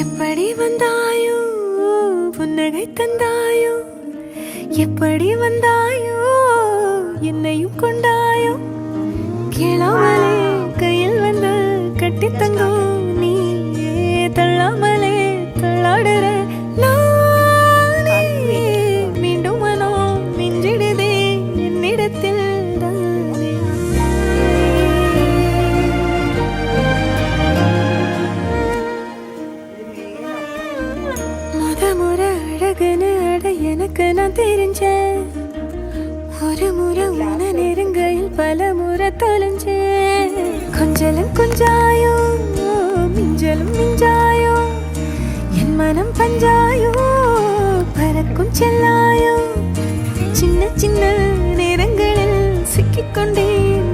எப்படி வந்தாயோ புன்னகை தந்தாயோ எப்படி வந்தாயோ என்னையும் கொண்டாயோ கேளாமலே கையில் வந்து கட்டி தந்தோம் நீ தள்ளாமலே தள்ளாடுற நானே மீண்டும் மனோ மிஞ்சிடுதே என்னிடத்தில் முறை அழகுன்னு அட எனக்கு நான் தெரிஞ்சேன் ஒரு முறை உன நெருங்கையில் பல முறை தொலைஞ்சேன் கொஞ்சலும் கொஞ்சாயோ மிஞ்சலும் மிஞ்சாயோ என் மனம் பஞ்சாயோ பறக்கும் செல்லாயோ சின்ன சின்ன நேரங்களில் சிக்கிக்கொண்டேன்